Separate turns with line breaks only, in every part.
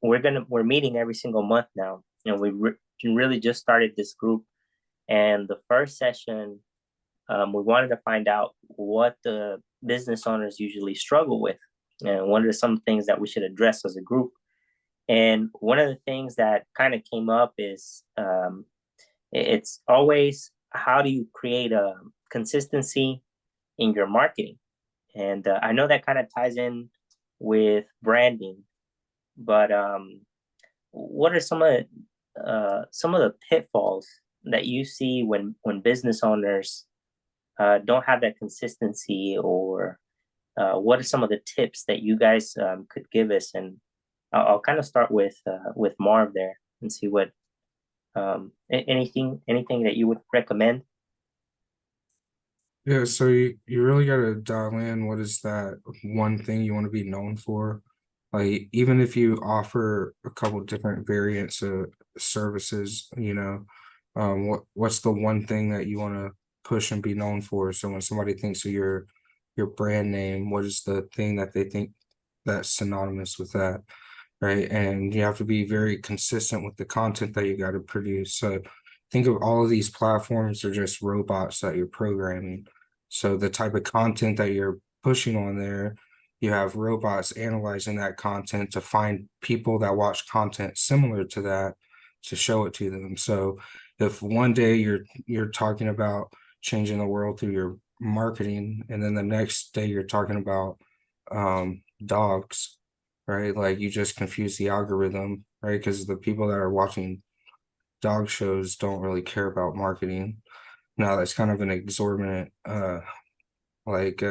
we're meeting every single month now, and really just started this group. And the first session, we wanted to find out what the business owners usually struggle with, and what are some things that we should address as a group. And one of the things that kind of came up is it's always how do you create a consistency in your marketing? And I know that kind of ties in with branding, but what are some of the pitfalls that you see when business owners don't have that consistency, or what are some of the tips that you guys could give us? And I'll kind of start with Marv there and see what anything that you would recommend.
Yeah, so you really got to dial in what is that one thing you want to be known for. Like, even if you offer a couple different variants of services, what's the one thing that you want to push and be known for? So when somebody thinks of your brand name, what is the thing that they think that's synonymous with that, right? And you have to be very consistent with the content that you got to produce. So think of all of these platforms are just robots that you're programming. So the type of content that you're pushing on there, you have robots analyzing that content to find people that watch content similar to that to show it to them. So if one day you're talking about changing the world through your marketing, and then the next day you're talking about dogs, right? Like, you just confuse the algorithm, right? Because the people that are watching dog shows don't really care about marketing. Now that's kind of an exorbitant like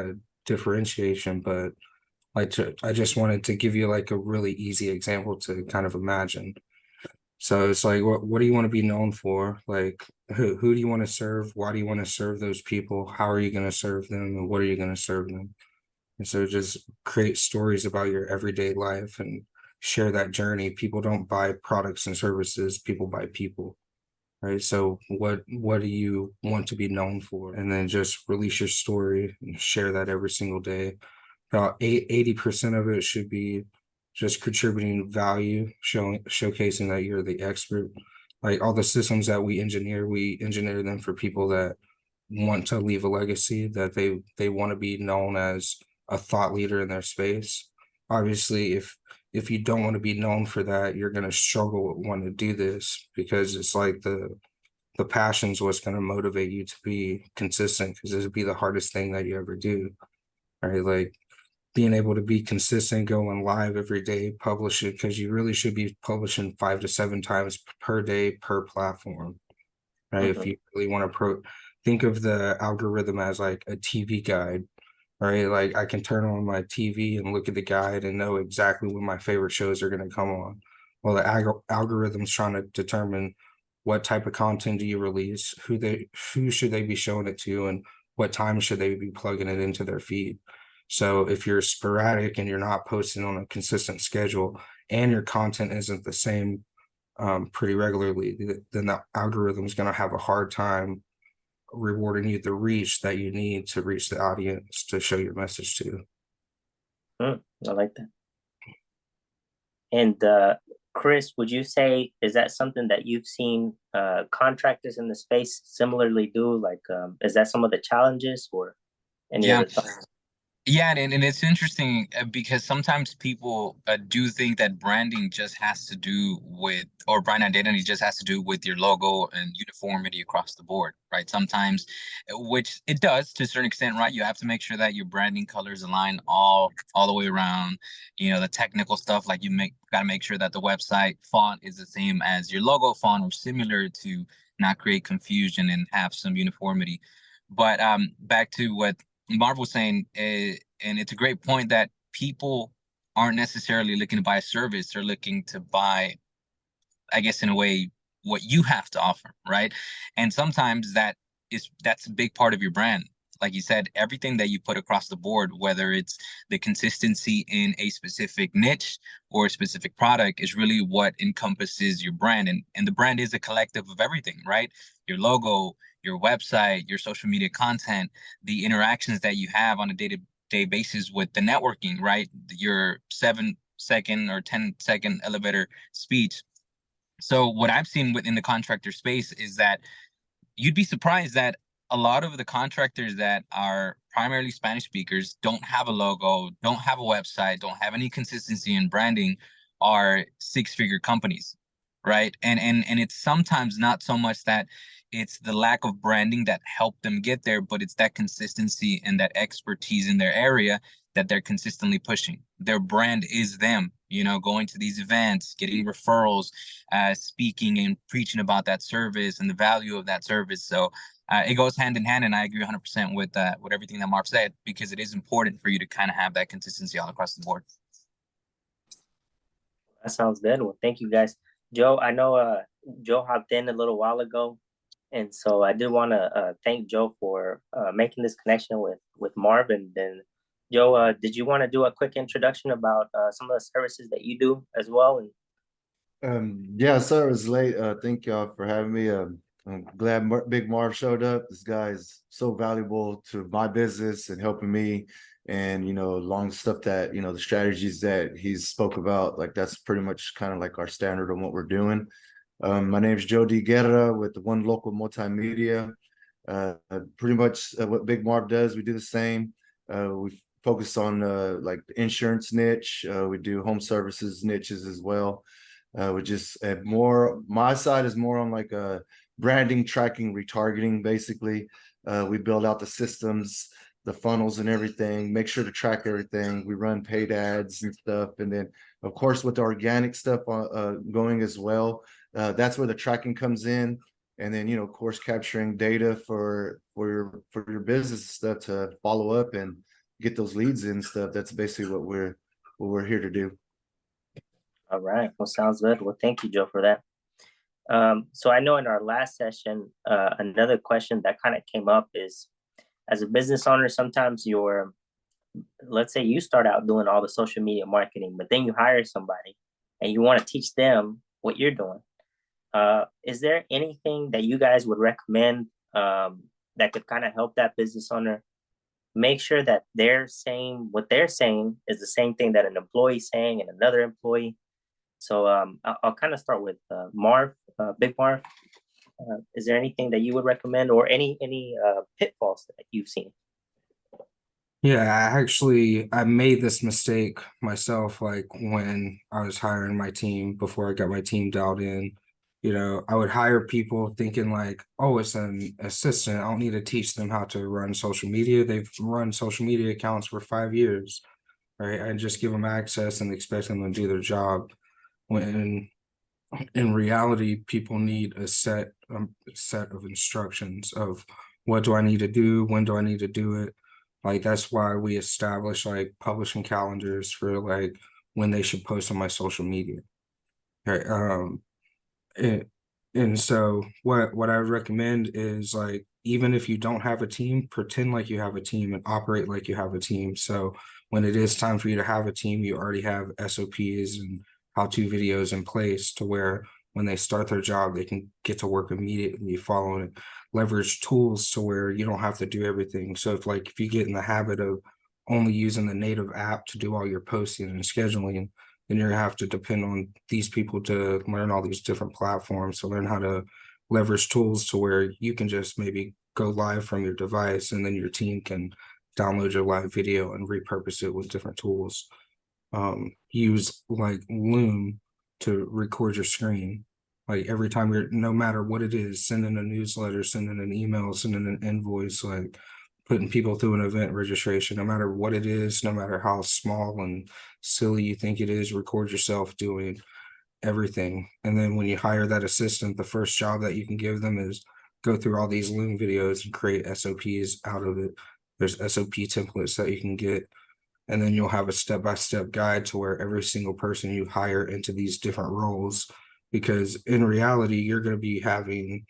differentiation, but I just wanted to give you like a really easy example to kind of imagine. So it's like, what do you want to be known for? Like, who do you want to serve? Why do you want to serve those people? How are you going to serve them? And what are you going to serve them? And so just create stories about your everyday life and share that journey. People don't buy products and services, people buy people, right? So what do you want to be known for? And then just release your story and share that every single day. About 80% of it should be just contributing value, showcasing that you're the expert. Like, all the systems that we engineer them for people that want to leave a legacy, that they want to be known as a thought leader in their space. Obviously, if you don't want to be known for that, you're going to struggle wanting to do this, because it's like the passion's what's going to motivate you to be consistent, because this would be the hardest thing that you ever do, right? Like, being able to be consistent, going live every day, publish it, because you really should be publishing 5 to 7 times per day per platform, right? If
Mhm.
you really want to think of the algorithm as like a TV guide, right? Like, I can turn on my TV and look at the guide and know exactly when my favorite shows are going to come on. Well, the algorithm's trying to determine what type of content do you release, who should they be showing it to, and what time should they be plugging it into their feed. So if you're sporadic and you're not posting on a consistent schedule, and your content isn't the same pretty regularly, then the algorithm is going to have a hard time rewarding you the reach that you need to reach the audience to show your message to.
I like that. And Chris, would you say, is that something that you've seen contractors in the space similarly do? Like, is that some of the challenges, or any
Yeah.
other thoughts?
Yeah, and it's interesting because sometimes people do think that branding just has to do with, or brand identity just has to do with your logo and uniformity across the board, right? Sometimes, which it does to a certain extent, right? You have to make sure that your branding colors align all the way around. You know, the technical stuff, like got to make sure that the website font is the same as your logo font or similar, to not create confusion and have some uniformity. But back to what Marv was saying, and it's a great point, that people aren't necessarily looking to buy a service; they're looking to buy, I guess, in a way, what you have to offer, right? And sometimes that's a big part of your brand. Like you said, everything that you put across the board, whether it's the consistency in a specific niche or a specific product, is really what encompasses your brand. And the brand is a collective of everything, right? Your logo, your website, your social media content, the interactions that you have on a day-to-day basis with the networking, right? Your second or 10-second elevator speech. So what I've seen within the contractor space is that you'd be surprised that a lot of the contractors that are primarily Spanish speakers don't have a logo, don't have a website, don't have any consistency in branding, are six-figure companies, right? And it's sometimes not so much that it's the lack of branding that helped them get there, but it's that consistency and that expertise in their area that they're consistently pushing. Their brand is them, you know, going to these events, getting referrals, speaking and preaching about that service and the value of that service. So it goes hand in hand, and I agree 100% with everything that Marv said, because it is important for you to kind of have that consistency all across the board.
That sounds good. Well, thank you guys. Joe, I know Joe hopped in a little while ago, and so I did want to thank Joe for making this connection with Marv. And then, Joe, did you want to do a quick introduction about some of the services that you do as well? And
Yeah, sorry it was late. Thank y'all for having me. I'm glad Big Marv showed up. This guy is so valuable to my business and helping me. And, you know, along stuff that, you know, the strategies that he's spoke about, like that's pretty much kind of like our standard on what we're doing. My name is Joe D. Guerra with the One Local Multimedia. Pretty much what Big Marv does, we do the same. We focus on like the insurance niche. We do home services niches as well. We just more, my side is more on like branding, tracking, retargeting. Basically, we build out the systems, the funnels and everything, make sure to track everything. We run paid ads and stuff. And then of course, with the organic stuff going as well, that's where the tracking comes in. And then, you know, of course, capturing data for your business stuff to follow up and get those leads and stuff. That's basically what we're here to do.
All right. Well, sounds good. Well, thank you, Joe, for that. So I know in our last session, another question that kind of came up is, as a business owner, sometimes let's say you start out doing all the social media marketing, but then you hire somebody and you want to teach them what you're doing. Is there anything that you guys would recommend that could kind of help that business owner make sure that they're saying what they're saying is the same thing that an employee's saying and another employee? So I'll kind of start with Marv, Big Marv. Is there anything that you would recommend, or any pitfalls that you've seen?
Yeah, I made this mistake myself, like when I was hiring my team before I got my team dialed in. You know, I would hire people thinking like, oh, it's an assistant. I don't need to teach them how to run social media. They've run social media accounts for 5 years, right? I just give them access and expect them to do their job. When in reality, people need a set of instructions of what do I need to do, when do I need to do it. Like that's why we establish like publishing calendars for like when they should post on my social media. Okay. And so what I would recommend is like, even if you don't have a team, pretend like you have a team and operate like you have a team. So when it is time for you to have a team, you already have SOPs and how-to videos in place to where when they start their job, they can get to work immediately following it. Leverage tools to where you don't have to do everything. So if you get in the habit of only using the native app to do all your posting and scheduling, then you're gonna have to depend on these people to learn all these different platforms, to learn how to leverage tools to where you can just maybe go live from your device and then your team can download your live video and repurpose it with different tools. Use like Loom to record your screen. Like every time no matter what it is, sending a newsletter, sending an email, sending an invoice, like putting people through an event registration, no matter what it is, no matter how small and silly you think it is, record yourself doing everything. And then when you hire that assistant, the first job that you can give them is go through all these Loom videos and create SOPs out of it. There's SOP templates that you can get. And then you'll have a step-by-step guide to where every single person you hire into these different roles, because in reality, you're going to be having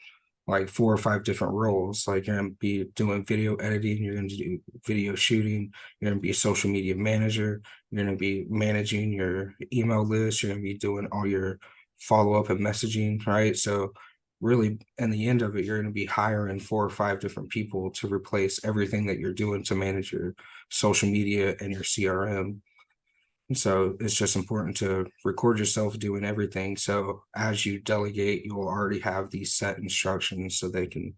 like 4 or 5 different roles. Like you're going to be doing video editing, you're going to do video shooting, you're going to be a social media manager, you're going to be managing your email list, you're going to be doing all your follow-up and messaging, right? So really, in the end of it, you're going to be hiring 4 or 5 different people to replace everything that you're doing to manage your social media and your CRM. And so it's just important to record yourself doing everything. So as you delegate, you'll already have these set instructions so they can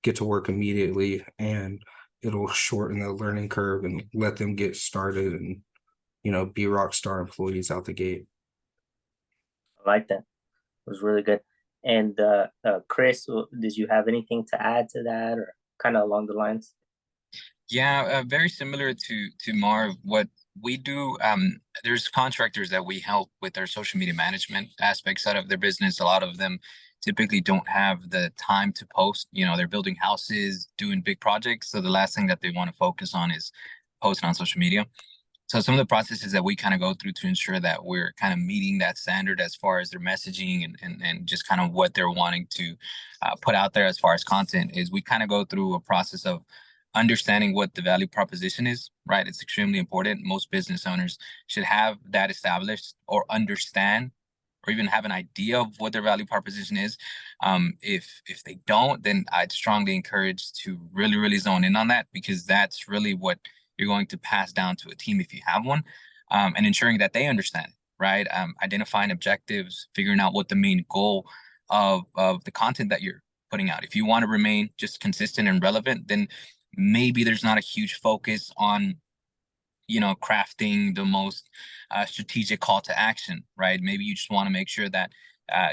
get to work immediately, and it'll shorten the learning curve and let them get started and, be rock star employees out the gate.
I like that. It was really good. And Chris, did you have anything to add to that, or kind of along the lines?
Yeah, very similar to Marv. What we do, there's contractors that we help with their social media management aspects out of their business. A lot of them typically don't have the time to post. They're building houses, doing big projects, so the last thing that they want to focus on is posting on social media. So some of the processes that we kind of go through to ensure that we're kind of meeting that standard as far as their messaging and just kind of what they're wanting to put out there as far as content is we kind of go through a process of understanding what the value proposition is, right? It's extremely important. Most business owners should have that established or understand or even have an idea of what their value proposition is. If they don't, then I'd strongly encourage to really, really zone in on that, because that's really what you're going to pass down to a team if you have one, and ensuring that they understand, right? Identifying objectives, figuring out what the main goal of the content that you're putting out. If you want to remain just consistent and relevant, then maybe there's not a huge focus on crafting the most strategic call to action, right? Maybe you just want to make sure that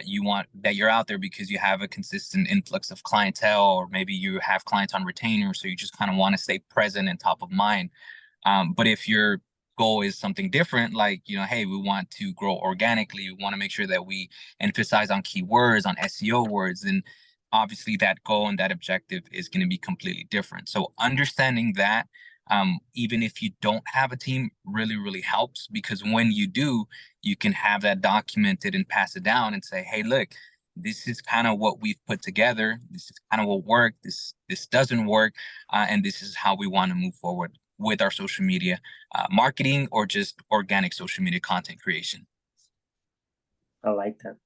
you're out there because you have a consistent influx of clientele, or maybe you have clients on retainer, so you just kind of want to stay present and top of mind. But if your goal is something different, like, hey, we want to grow organically, we want to make sure that we emphasize on keywords, on SEO words, then obviously that goal and that objective is going to be completely different. So understanding that, even if you don't have a team, really, really helps, because when you do, you can have that documented and pass it down and say, hey, look, this is kind of what we've put together. This is kind of what worked. This doesn't work. And this is how we want to move forward with our social media marketing, or just organic social media content creation.
I like that.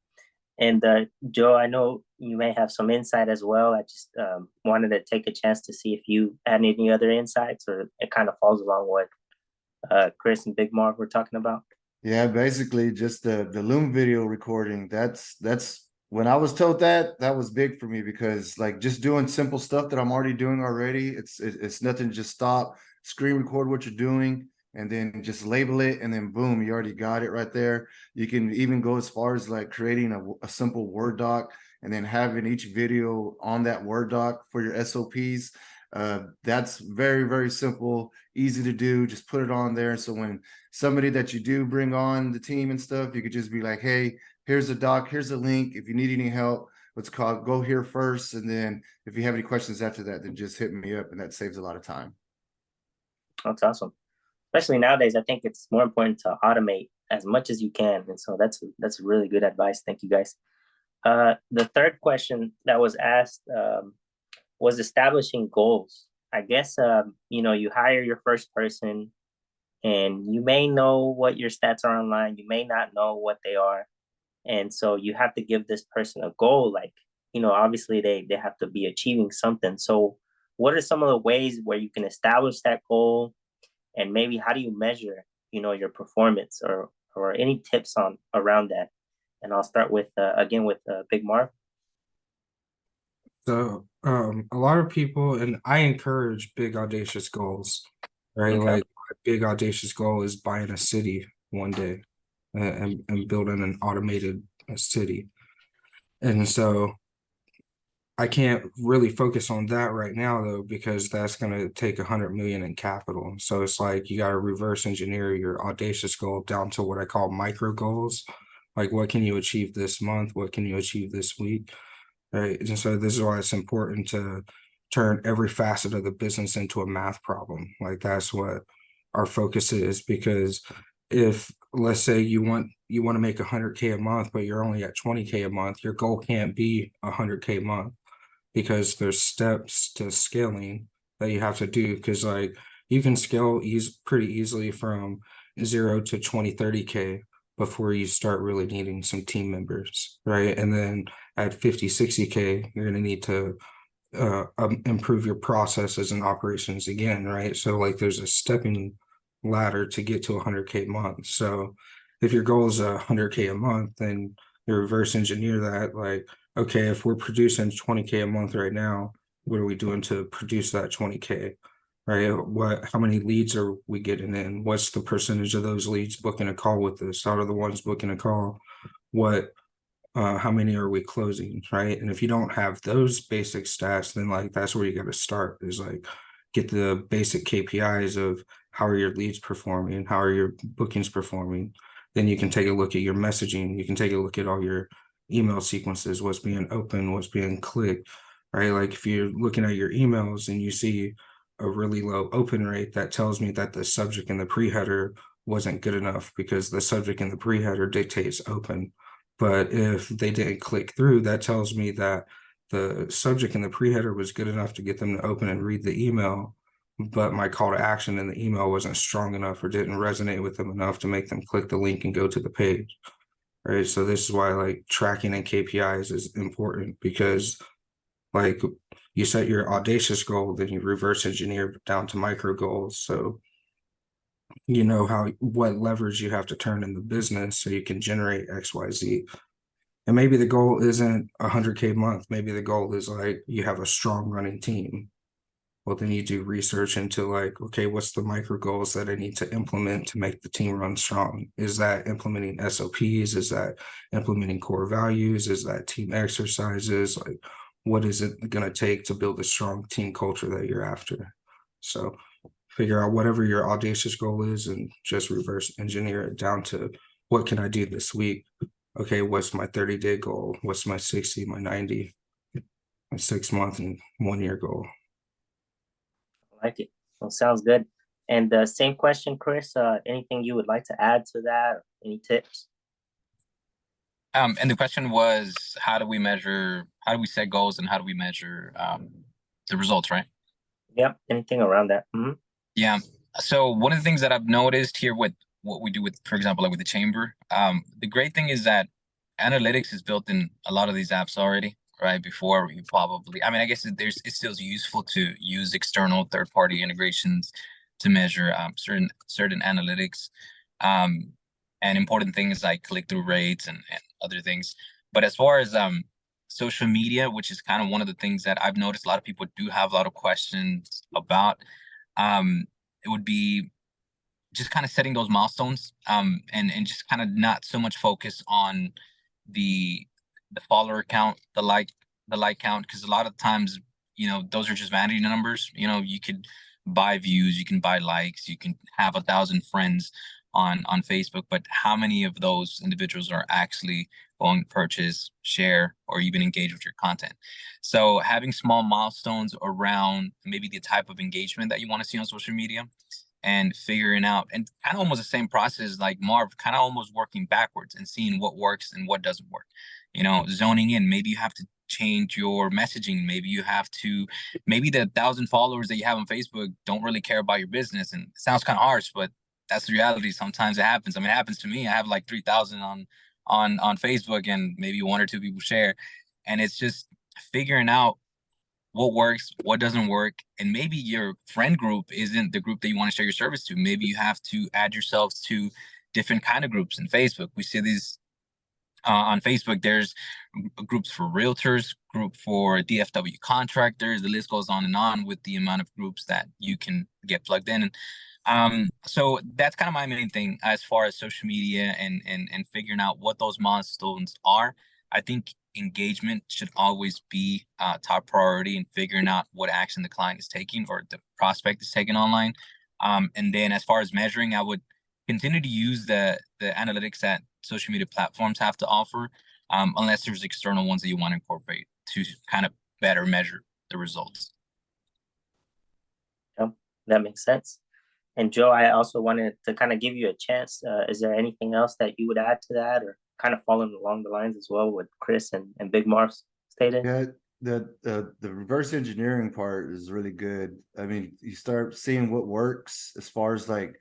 And Joe, I know you may have some insight as well. I just wanted to take a chance to see if you had any other insights, or it kind of falls along what Chris and Big Marv were talking about.
Yeah, basically just the Loom video recording. That's when I was told that was big for me, because like just doing simple stuff that I'm already doing already, it's nothing. Just stop, screen record what you're doing, and then just label it, and then boom, you already got it right there. You can even go as far as like creating a simple Word doc, and then having each video on that Word doc for your SOPs. That's very, very simple, easy to do. Just put it on there. So when somebody that you do bring on the team and stuff, you could just be like, hey, here's a doc, here's a link. If you need any help, go here first. And then if you have any questions after that, then just hit me up, and that saves a lot of time.
That's awesome. Especially nowadays, I think it's more important to automate as much as you can. And so that's really good advice. Thank you, guys. The third question that was asked was establishing goals. I guess, you hire your first person, and you may know what your stats are online. You may not know what they are. And so you have to give this person a goal. Like, obviously they have to be achieving something. So what are some of the ways where you can establish that goal? And maybe how do you measure, your performance, or any tips on around that? And I'll start with, again, with Big Marv.
So a lot of people, and I encourage big audacious goals, right?
Okay.
Like a big audacious goal is buying a city one day, and building an automated city. And so I can't really focus on that right now though, because that's going to take 100 million in capital. So it's like you got to reverse engineer your audacious goal down to what I call micro goals. Like, what can you achieve this month? What can you achieve this week? Right. And so this is why it's important to turn every facet of the business into a math problem. Like, that's what our focus is, because if, let's say, you want to make 100K a month, but you're only at 20K a month, your goal can't be 100K a month, because there's steps to scaling that you have to do. Because like, you can scale pretty easily from 0 to 20, 30K before you start really needing some team members, right? And then at 50, 60K, you're going to need to improve your processes and operations again, right? So like, there's a stepping ladder to get to 100K a month. So if your goal is 100K a month, then you reverse engineer that. Like, okay, if we're producing 20K a month right now, what are we doing to produce that 20K? Right? How many leads are we getting in? What's the percentage of those leads booking a call with us? Out of the ones booking a call, how many are we closing, right? And if you don't have those basic stats, then like that's where you got to start, is like get the basic KPIs of how are your leads performing, how are your bookings performing. Then you can take a look at your messaging, you can take a look at all your email sequences, what's being open, what's being clicked, right? Like if you're looking at your emails and you see a really low open rate, that tells me that the subject in the pre-header wasn't good enough, because the subject in the pre-header dictates open. But if they didn't click through, that tells me that the subject in the pre-header was good enough to get them to open and read the email, but my call to action in the email wasn't strong enough or didn't resonate with them enough to make them click the link and go to the page. Right. So this is why like tracking and KPIs is important, because like you set your audacious goal, then you reverse engineer down to micro goals. So you know what leverage you have to turn in the business so you can generate XYZ. And maybe the goal isn't 100K a month. Maybe the goal is like you have a strong running team. Well, then you do research into like, okay, what's the micro goals that I need to implement to make the team run strong? Is that implementing SOPs? Is that implementing core values? Is that team exercises? Like, what is it going to take to build a strong team culture that you're after? So figure out whatever your audacious goal is and just reverse engineer it down to what can I do this week? Okay, what's my 30-day goal? What's my 60, my 90, my 6 month and 1 year goal?
I like it. Well, sounds good. And same question, Chris. Anything you would like to add to that? Or any tips?
And the question was, how do we set goals, and how do we measure the results, right?
Yep. Anything around that? Mm-hmm.
Yeah. So one of the things that I've noticed here with what we do with, for example, like with the chamber, the great thing is that analytics is built in a lot of these apps already, right? Before you probably, I mean, I guess it's still useful to use external third-party integrations to measure certain analytics, and important things like click-through rates and other things. But as far as social media, which is kind of one of the things that I've noticed a lot of people do have a lot of questions about, it would be just kind of setting those milestones, and just kind of not so much focus on the follower count, the like count, because a lot of times, those are just vanity numbers. You could buy views, you can buy likes, you can have 1,000 friends on Facebook, but how many of those individuals are actually going to purchase, share, or even engage with your content? So having small milestones around maybe the type of engagement that you want to see on social media, and figuring out, and kind of almost the same process like Marv, kind of almost working backwards and seeing what works and what doesn't work. Zoning in, maybe you have to change your messaging. Maybe the 1,000 followers that you have on Facebook don't really care about your business. And it sounds kind of harsh, but that's the reality. Sometimes it happens. I mean, it happens to me. I have like 3,000 on Facebook, and maybe 1 or 2 people share. And it's just figuring out what works, what doesn't work. And maybe your friend group isn't the group that you want to share your service to. Maybe you have to add yourselves to different kind of groups in Facebook. We see these on Facebook. There's groups for realtors, group for DFW contractors. The list goes on and on with the amount of groups that you can get plugged in. So that's kind of my main thing as far as social media and figuring out what those milestones are. I think engagement should always be top priority in figuring out what action the client is taking or the prospect is taking online. And then as far as measuring, I would continue to use the analytics that social media platforms have to offer, unless there's external ones that you want to incorporate to kind of better measure the results.
Yep, that makes sense. And Joe, I also wanted to kind of give you a chance. Is there anything else that you would add to that, or kind of following along the lines as well with Chris and Big Marv stated?
Yeah, the reverse engineering part is really good. I mean, you start seeing what works as far as like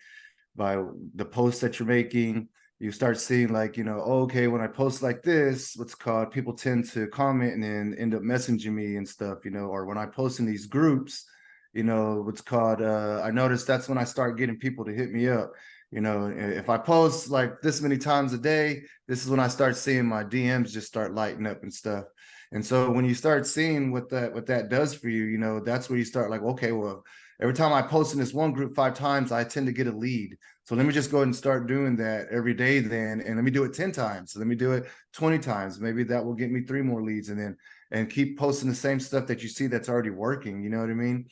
by the posts that you're making. You start seeing like, okay, when I post like this, what's called, people tend to comment and then end up messaging me and stuff, or when I post in these groups, you know, what's called, I noticed that's when I start getting people to hit me up. You know, if I post like this many times a day, this is when I start seeing my DMs just start lighting up and stuff. And so when you start seeing what that does for you, you know, that's where you start like, okay, well, every time I post in this one group 5 times, I tend to get a lead. So let me just go ahead and start doing that every day then. And let me do it 10 times. So let me do it 20 times. Maybe that will get me 3 more leads, and keep posting the same stuff that you see that's already working. You know what I mean?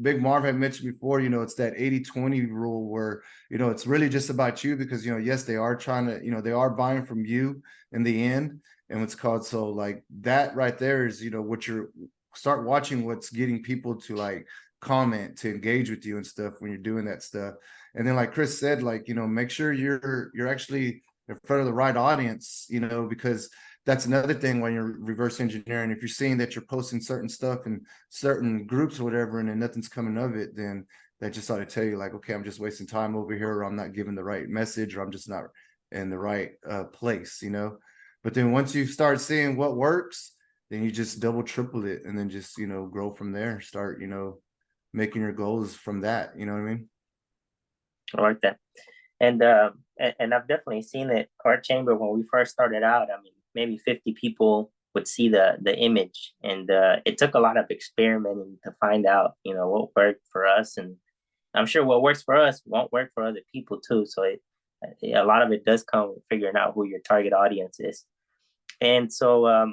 Big Marv had mentioned before, you know, it's that 80-20 rule where, you know, it's really just about you because, you know, yes, they are trying to, you know, they are buying from you in the end. And what's called, so like that right there is, you know, what you're start watching what's getting people to like comment, to engage with you and stuff when you're doing that stuff. And then like Chris said, like, you know, make sure you're actually in front of the right audience, you know, because that's another thing when you're reverse engineering. If you're seeing that you're posting certain stuff in certain groups or whatever, and then nothing's coming of it, then that just ought to tell you like, okay, I'm just wasting time over here, or I'm not giving the right message, or I'm just not in the right place, you know. But then once you start seeing what works, then you just double, triple it, and then just, you know, grow from there. Start, you know, making your goals from that. You know what I mean?
I like that. And I've definitely seen it. Our chamber, when we first started out, I mean, maybe 50 people would see the image, and it took a lot of experimenting to find out, you know, what worked for us, and I'm sure what works for us won't work for other people too. So a lot of it does come with figuring out who your target audience is. And so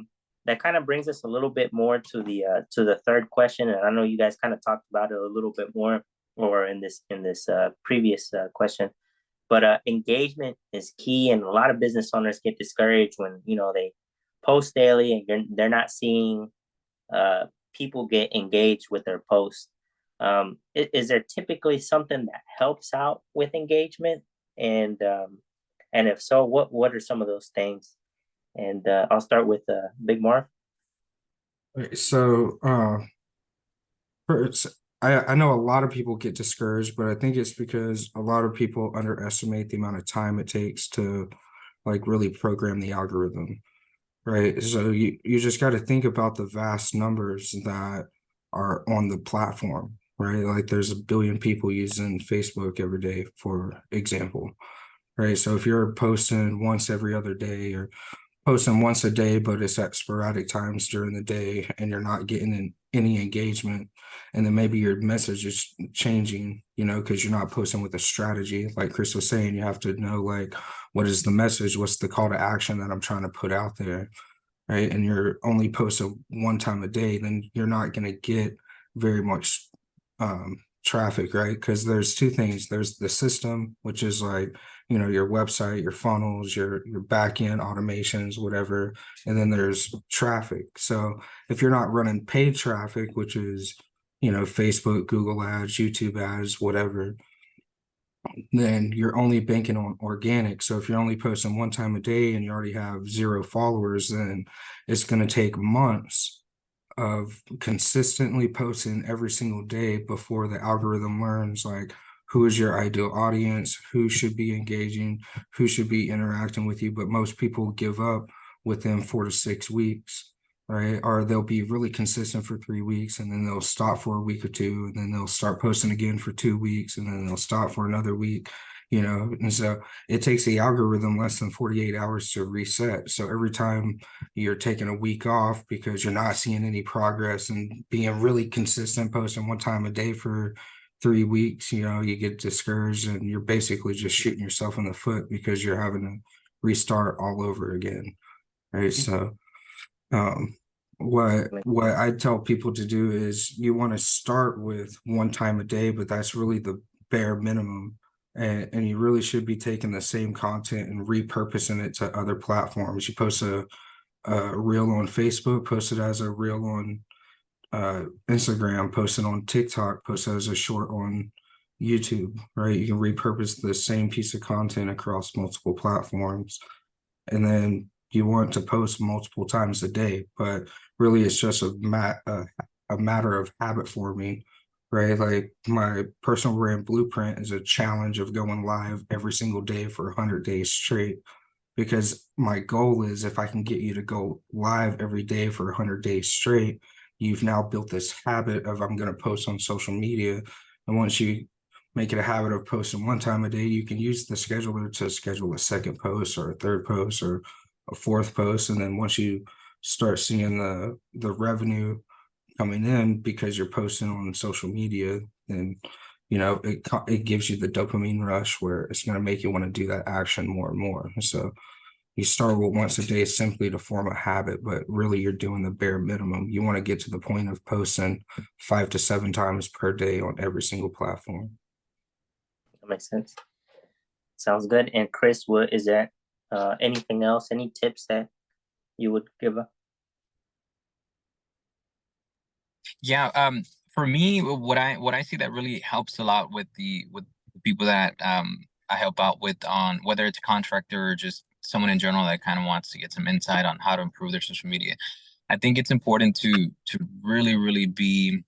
that kind of brings us a little bit more to the third question, and I know you guys kind of talked about it a little bit more, or in this previous question. But engagement is key, and a lot of business owners get discouraged when, you know, they post daily and they're not seeing people get engaged with their posts. Is there typically something that helps out with engagement? And if so, what are some of those things? And I'll start with Big Marv.
Okay, so first, I know a lot of people get discouraged, but I think it's because a lot of people underestimate the amount of time it takes to like really program the algorithm, right? So you just got to think about the vast numbers that are on the platform, right? Like there's a billion people using Facebook every day, for example, right? So if you're posting once every other day or posting once a day, but it's at sporadic times during the day and you're not getting any engagement, and then maybe your message is changing, you know, because you're not posting with a strategy. Like Chris was saying, you have to know like, what is the message? What's the call to action that I'm trying to put out there, right? And you're only posting one time a day, then you're not going to get very much traffic, right? Because there's two things. There's the system, which is like, you know, your website, your funnels, your back end automations, whatever. And then there's traffic. So if you're not running paid traffic, which is, you know, Facebook, Google ads, YouTube ads, whatever, then you're only banking on organic. So if you're only posting one time a day and you already have 0 followers, then it's going to take months of consistently posting every single day before the algorithm learns like who is your ideal audience, who should be engaging, who should be interacting with you. But most people give up within 4 to 6 weeks, right? Or they'll be really consistent for 3 weeks and then they'll stop for a week or two, and then they'll start posting again for 2 weeks, and then they'll stop for another week, you know. And so it takes the algorithm less than 48 hours to reset. So every time you're taking a week off because you're not seeing any progress and being really consistent, posting one time a day for 3 weeks, you know, you get discouraged and you're basically just shooting yourself in the foot because you're having to restart all over again, right? So what I tell people to do is you want to start with one time a day, but that's really the bare minimum. And you really should be taking the same content and repurposing it to other platforms. You post a reel on Facebook, post it as a reel on Instagram, post it on TikTok, post it as a short on YouTube, right? You can repurpose the same piece of content across multiple platforms. And then you want to post multiple times a day, but really it's just a matter of habit forming, right? Like my personal brand blueprint is a challenge of going live every single day for 100 days straight, because my goal is if I can get you to go live every day for 100 days straight, you've now built this habit of I'm going to post on social media. And once you make it a habit of posting one time a day, you can use the scheduler to schedule a second post or a third post or a fourth post. And then once you start seeing the revenue coming in because you're posting on social media, then it gives you the dopamine rush where it's going to make you want to do that action more and more. So you start with once a day simply to form a habit, but really you're doing the bare minimum. You want to get to the point of posting 5 to 7 times per day on every single platform.
That makes sense. Sounds good. And Chris, what is there anything else, any tips that you would give up?
Yeah, for me, what I see that really helps a lot with the people that I help out with, on whether it's a contractor or just someone in general that kind of wants to get some insight on how to improve their social media. I think it's important to really be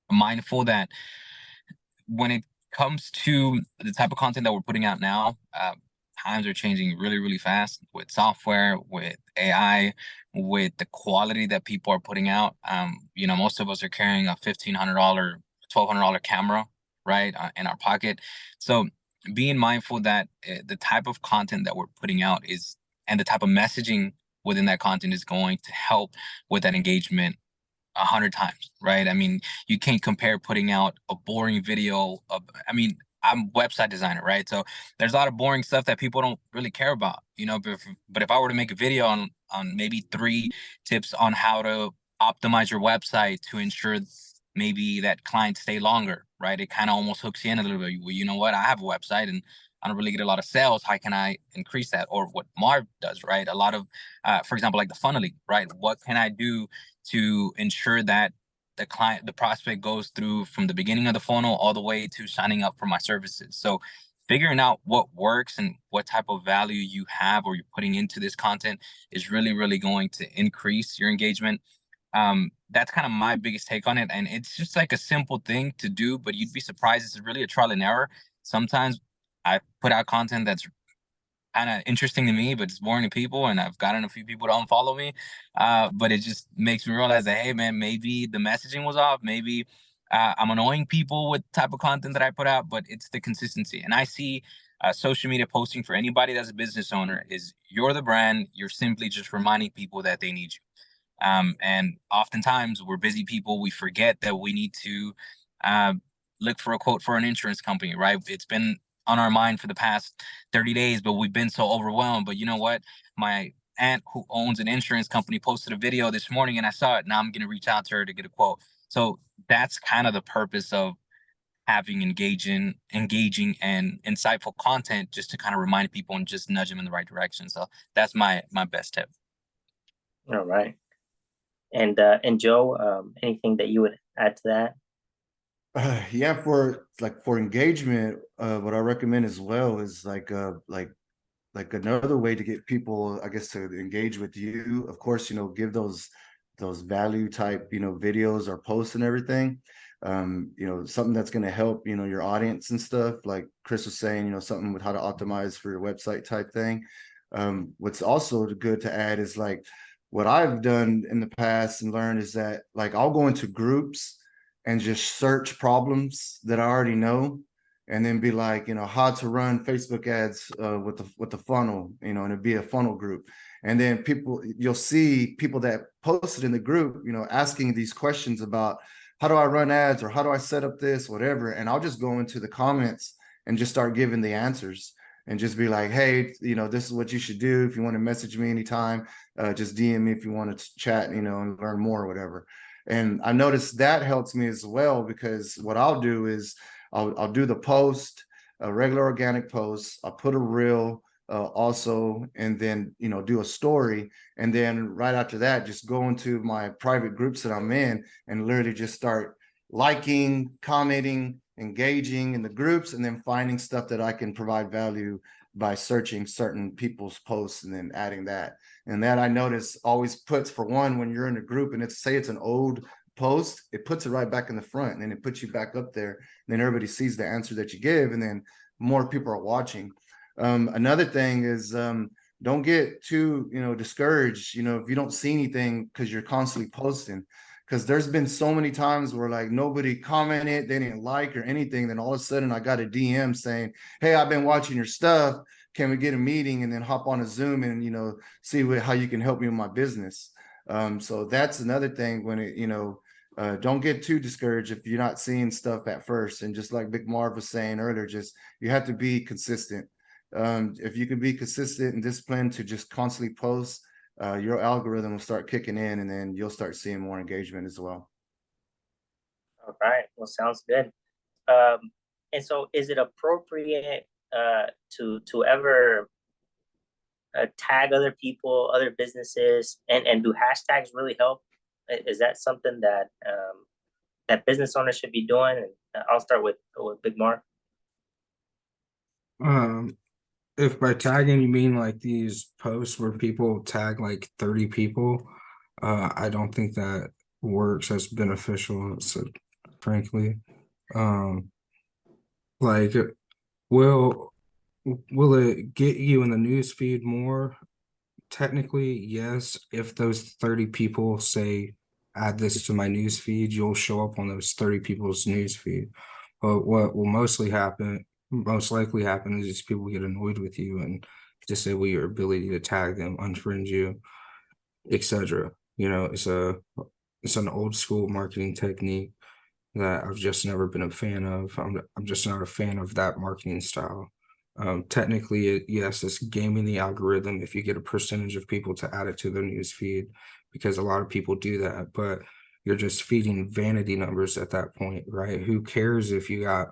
mindful that when it comes to the type of content that we're putting out now, times are changing really fast with software, with AI, with the quality that people are putting out. Most of us are carrying a $1,500, $1,200 camera, right, in our pocket. So being mindful that the type of content that we're putting out and the type of messaging within that content is going to help with that engagement 100 times, right? I mean, you can't compare putting out a boring video of, I'm a website designer, right? So there's a lot of boring stuff that people don't really care about, but if I were to make a video on maybe 3 tips on how to optimize your website to ensure maybe that clients stay longer, right? It kind of almost hooks you in a little bit. Well, you know what? I have a website and I don't really get a lot of sales. How can I increase that? Or what Marv does, right? A lot of, for example, like the funneling, right? What can I do to ensure that the prospect goes through from the beginning of the funnel all the way to signing up for my services? So figuring out what works and what type of value you have or you're putting into this content is really going to increase your engagement. That's kind of my biggest take on it. And it's just like a simple thing to do, but you'd be surprised. It's really a trial and error. Sometimes I put out content that's kind of interesting to me, but it's boring to people, and I've gotten a few people to unfollow me. But it just makes me realize that, hey, man, maybe the messaging was off. Maybe I'm annoying people with the type of content that I put out, but it's the consistency. And I see social media posting for anybody that's a business owner is you're the brand. You're simply just reminding people that they need you. And oftentimes we're busy people. We forget that we need to look for a quote for an insurance company, right? It's been on our mind for the past 30 days, but we've been so overwhelmed. But you know what? My aunt who owns an insurance company posted a video this morning and I saw it. Now I'm going to reach out to her to get a quote. So that's kind of the purpose of having engaging and insightful content, just to kind of remind people and just nudge them in the right direction. So that's my best tip.
All right. And Joe, anything that you would add to that?
Yeah, for engagement, what I recommend as well is like another way to get people, I guess, to engage with you. Of course, give those value type, videos or posts and everything. Something that's going to help, your audience and stuff. Like Chris was saying, something with how to optimize for your website type thing. What's also good to add is like what I've done in the past and learned is that like I'll go into groups and just search problems that I already know, and then be like, how to run Facebook ads with the funnel, and it'd be a funnel group. And then you'll see people that posted in the group, asking these questions about how do I run ads or how do I set up this, whatever. And I'll just go into the comments and just start giving the answers and just be like, hey, this is what you should do. If you want to message me anytime, just DM me if you want to chat, and learn more or whatever. And I noticed that helps me as well, because what I'll do is I'll do the post, a regular organic post. I'll put a reel also, and then, do a story. And then right after that, just go into my private groups that I'm in and literally just start liking, commenting, engaging in the groups, and then finding stuff that I can provide value by searching certain people's posts and then adding that. And that I notice always puts, for one, when you're in a group and it's an old post, it puts it right back in the front, and then it puts you back up there. And then everybody sees the answer that you give, and then more people are watching. Another thing is don't get too discouraged if you don't see anything, because you're constantly posting. Because there's been so many times where like nobody commented, they didn't like or anything. Then all of a sudden I got a DM saying, "Hey, I've been watching your stuff. Can we get a meeting and then hop on a Zoom and, see how you can help me with my business?" So that's another thing when don't get too discouraged if you're not seeing stuff at first. And just like Big Marv was saying earlier, just you have to be consistent. If you can be consistent and disciplined to just constantly post, your algorithm will start kicking in, and then you'll start seeing more engagement as well.
All right. Well, sounds good. And so is it appropriate to ever tag other people, other businesses, and do hashtags really help? Is that something that that business owners should be doing? And I'll start with Big Mark.
If by tagging you mean like these posts where people tag like 30 people, I don't think that works as beneficial, so frankly. Like will it get you in the news feed more? Technically, yes. If those 30 people say add this to my news feed, you'll show up on those 30 people's news feed. But what will most likely happen is just people get annoyed with you and disable your ability to tag them, unfriend you, etc. It's an old school marketing technique that I've just never been a fan of. I'm just not a fan of that marketing style. Technically, yes, it's gaming the algorithm if you get a percentage of people to add it to their news feed, because a lot of people do that, but you're just feeding vanity numbers at that point, right? Who cares if you got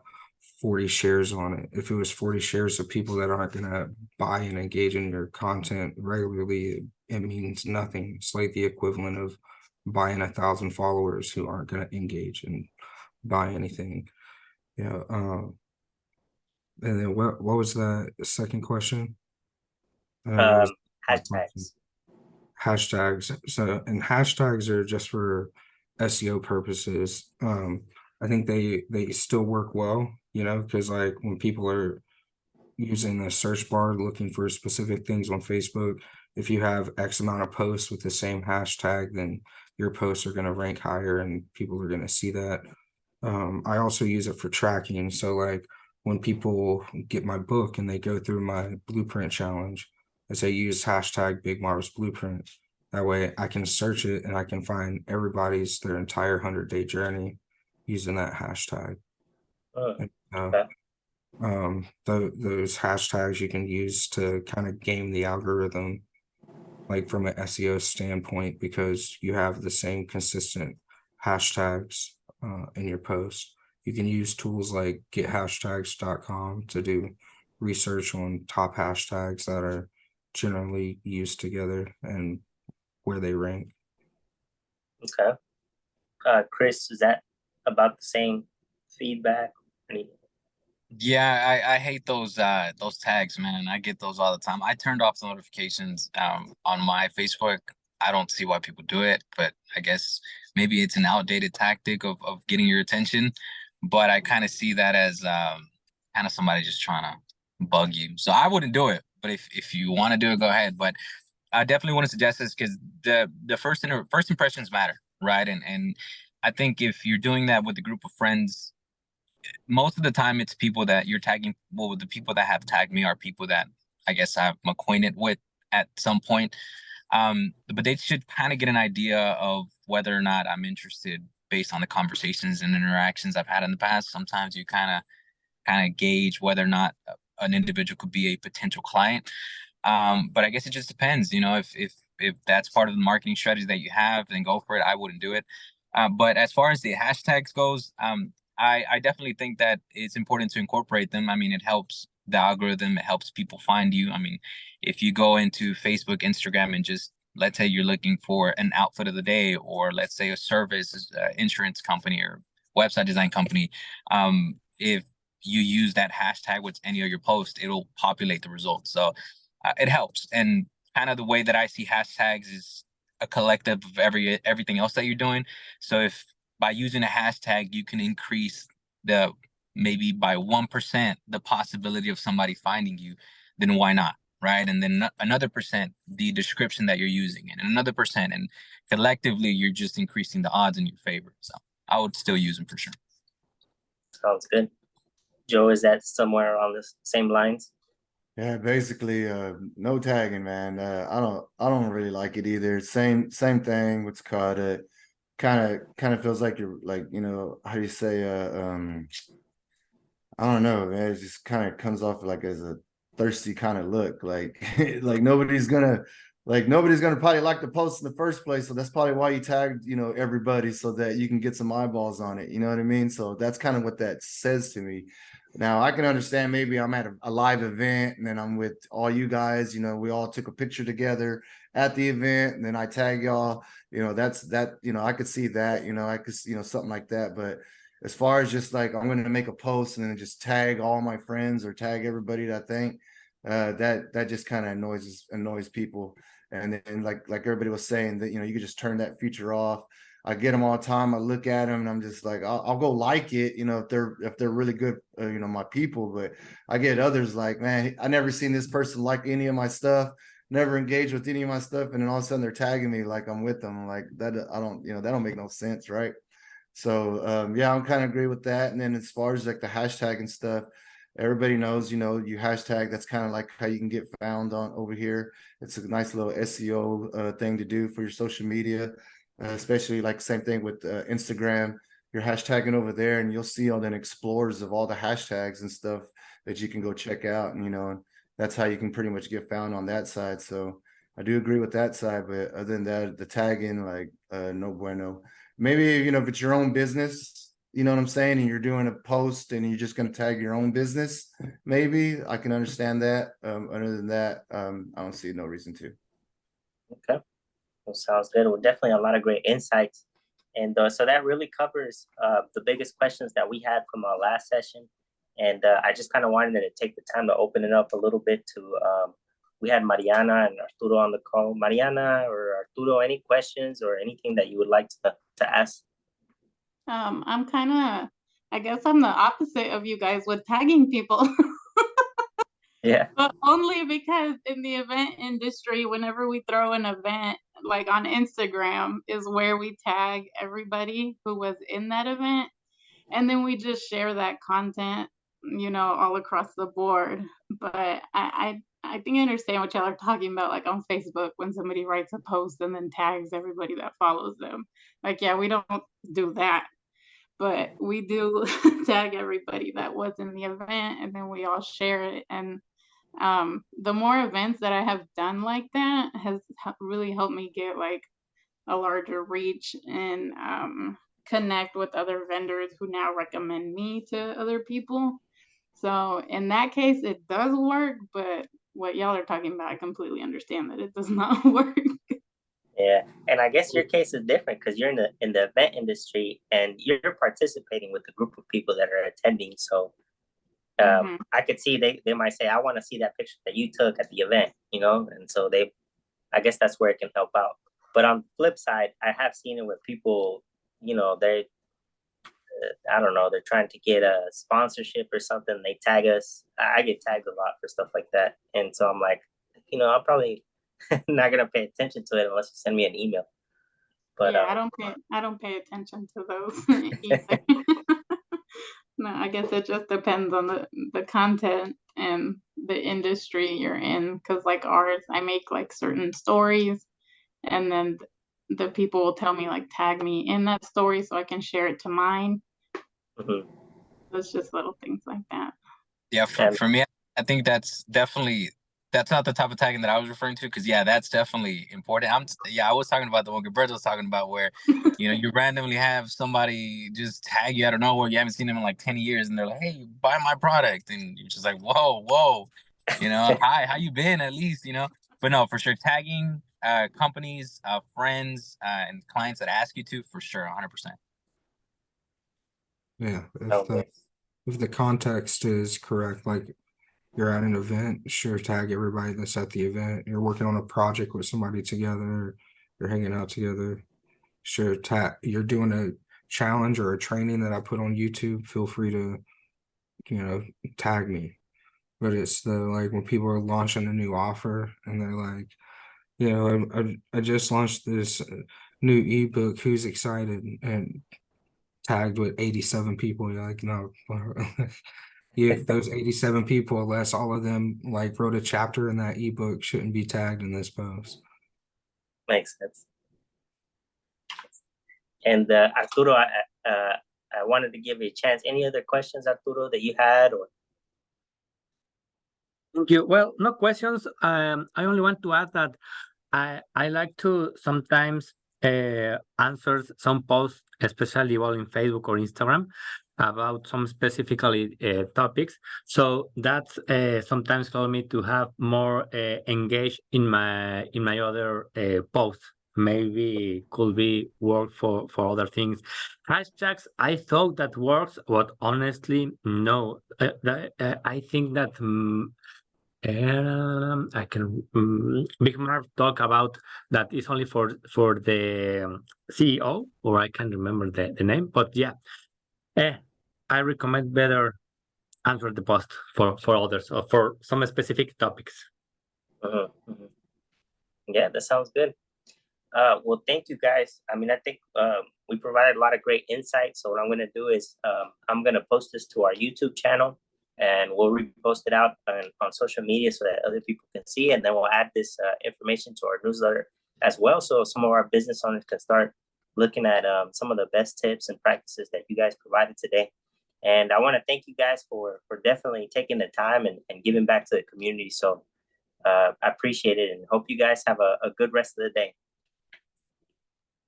40 shares on it? If it was 40 shares of people that aren't going to buy and engage in your content regularly, it means nothing. It's like the equivalent of buying 1,000 followers who aren't going to engage and buy anything. And then what was the second question?
Hashtags.
Hashtags. So, and hashtags are just for SEO purposes. I think they still work well, because like when people are using the search bar looking for specific things on Facebook, if you have X amount of posts with the same hashtag, then your posts are going to rank higher and people are going to see that. I also use it for tracking. So like when people get my book and they go through my blueprint challenge, I say use hashtag Big Marv's Blueprint. That way I can search it and I can find their entire 100-day journey using that hashtag.
Okay.
Those hashtags you can use to kind of game the algorithm, like from an SEO standpoint, because you have the same consistent hashtags in your post. You can use tools like gethashtags.com to do research on top hashtags that are generally used together and where they rank.
Okay. Chris, is that about the same feedback?
Yeah, I hate those tags, man. I get those all the time. I turned off the notifications on my Facebook. I don't see why people do it, but I guess maybe it's an outdated tactic of getting your attention. But I kind of see that as kind of somebody just trying to bug you. So I wouldn't do it. But if you want to do it, go ahead. But I definitely want to suggest this because the first impressions matter, right? And I think if you're doing that with a group of friends, most of the time it's people that you're tagging. Well, the people that have tagged me are people that I guess I'm acquainted with at some point. But they should kind of get an idea of whether or not I'm interested based on the conversations and interactions I've had in the past. Sometimes you kind of gauge whether or not an individual could be a potential client. But I guess it just depends. If that's part of the marketing strategy that you have, then go for it. I wouldn't do it. But as far as the hashtags goes, I definitely think that it's important to incorporate them. I mean, it helps the algorithm. It helps people find you. I mean, if you go into Facebook, Instagram, and just let's say you're looking for an outfit of the day, or let's say a service, insurance company or website design company, if you use that hashtag with any of your posts, it'll populate the results. So it helps. And kind of the way that I see hashtags is a collective of everything else that you're doing. So if by using a hashtag, you can increase maybe by 1% the possibility of somebody finding you, then why not? right? And then another percent, the description that you're using, and another percent, and collectively, you're just increasing the odds in your favor. So I would still use them for sure.
Sounds good. Joe, is that somewhere on the same lines?
Yeah, basically, no tagging, man. I don't really like it either. Same thing. What's called it? Kind of feels like you're like, how do you say? I don't know, man. It just kind of comes off like as a thirsty kind of look. Like, like nobody's gonna probably like the post in the first place. So that's probably why you tagged, everybody so that you can get some eyeballs on it. You know what I mean? So that's kind of what that says to me. Now I can understand maybe I'm at a live event and then I'm with all you guys, we all took a picture together at the event and then I tag y'all, that's that, I could see that, I could, something like that. But as far as just like I'm going to make a post and then just tag all my friends or tag everybody that I think, that just kind of annoys people. And then like everybody was saying that, you could just turn that feature off. I get them all the time. I look at them and I'm just like, I'll go like it, if they're really good, my people. But I get others like, man, I never seen this person like any of my stuff, never engaged with any of my stuff, and then all of a sudden they're tagging me like I'm with them. I'm like that. I don't, that don't make no sense, right? So yeah, I'm kind of agree with that. And then as far as like the hashtag and stuff, everybody knows, you hashtag, that's kind of like how you can get found on over here. It's a nice little SEO thing to do for your social media, especially like same thing with Instagram. You're hashtagging over there and you'll see all the explorers of all the hashtags and stuff that you can go check out. And, and that's how you can pretty much get found on that side. So I do agree with that side, but other than that, the tagging, like no bueno. Maybe, if it's your own business, you know what I'm saying, and you're doing a post and you're just going to tag your own business, maybe I can understand that. Other than that, I don't see no reason to.
Okay. Well, sounds good. Well, definitely a lot of great insights. And so that really covers the biggest questions that we had from our last session. And I just kind of wanted to take the time to open it up a little bit to, we had Mariana and Arturo on the call. Mariana or Arturo, any questions or anything that you would like to ask?
I'm kind of, I guess I'm the opposite of you guys with tagging people.
Yeah.
But only because in the event industry, whenever we throw an event, like on Instagram, is where we tag everybody who was in that event. And then we just share that content, all across the board. But I think I understand what y'all are talking about, like on Facebook, when somebody writes a post and then tags everybody that follows them. Like, yeah, we don't do that. But we do tag everybody that was in the event, and then we all share it. And the more events that I have done like that has really helped me get like a larger reach and connect with other vendors who now recommend me to other people. So in that case, it does work, but what y'all are talking about, I completely understand that it does not work.
Yeah, and I guess your case is different because you're in the event industry and you're participating with a group of people that are attending. So I could see they might say, I want to see that picture that you took at the event, and so I guess that's where it can help out. But on the flip side, I have seen it where people, they, I don't know, they're trying to get a sponsorship or something. They tag us. I get tagged a lot for stuff like that. And so I'm like, I'm probably not gonna pay attention to it unless you send me an email. But
yeah, I don't pay attention to those either. No, I guess it just depends on the content and the industry you're in. Because like ours, I make like certain stories, and then the people will tell me like tag me in that story so I can share it to mine. It's just little things like that.
Yeah, for me, I think that's not the type of tagging that I was referring to, because yeah, that's definitely important. I was talking about the one Gilberto was talking about, where you randomly have somebody just tag you out of nowhere. You haven't seen them in like 10 years, and they're like, "Hey, buy my product," and you're just like, "Whoa, hi, how you been?" At least, But no, for sure, tagging companies, friends, and clients that ask you to, for sure, 100%.
Yeah, if the context is correct, like you're at an event, sure, tag everybody that's at the event. You're working on a project with somebody together, you're hanging out together, sure, you're doing a challenge or a training that I put on YouTube, feel free to, tag me. but it's the like when people are launching a new offer and they're like, you know, I just launched this new ebook. Who's excited? And tagged with 87 people. You're like, no, you those 87 people, unless all of them like wrote a chapter in that ebook, shouldn't be tagged in this post.
Makes sense. And Arturo, I wanted to give you a chance. Any other questions, Arturo, that you had? Or
Thank you. Well, no questions. I only want to add that I like to sometimes answer some posts, especially well in Facebook or Instagram, about some specifically topics. So that's sometimes help me to have more engaged in my other posts. Maybe could be work for other things. Hashtags I thought that works, but honestly no. I think that. I can Big Marv talk about that is only for the CEO, or I can't remember the name, but yeah, I recommend better answer the post for others or for some specific topics.
Yeah, that sounds good. Well, thank you guys. I mean, I think we provided a lot of great insight. So what I'm going to do is I'm going to post this to our YouTube channel, and we'll repost it out on social media so that other people can see. And then we'll add this information to our newsletter as well, so some of our business owners can start looking at some of the best tips and practices that you guys provided today. And I want to thank you guys for definitely taking the time and giving back to the community. So I appreciate it, and hope you guys have a good rest of the day.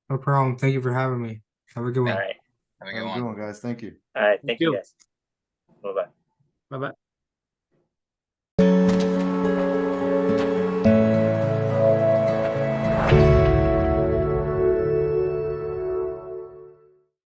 No problem. Thank you for having me. Have a good one.
All right.
Have a
Have
good
a good
one.
one, guys. Thank you.
All right. Thank you
you.
guys. Bye-bye.
Bye bye.